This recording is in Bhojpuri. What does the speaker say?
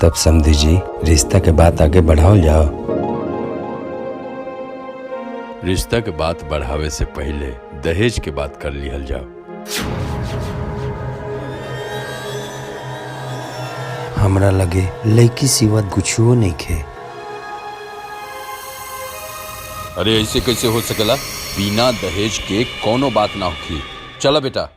तब समझी जी रिश्ता के बात आगे बढ़ाओ जाओ। रिश्ता के बात बढ़ावे से पहले दहेज के बात कर लिहल जाओ। हमरा लगे लड़की सिवा कुछो नहीं खे। अरे ऐसे कैसे हो सकेला? बिना दहेज के कोनो बात ना होखी। चला बेटा।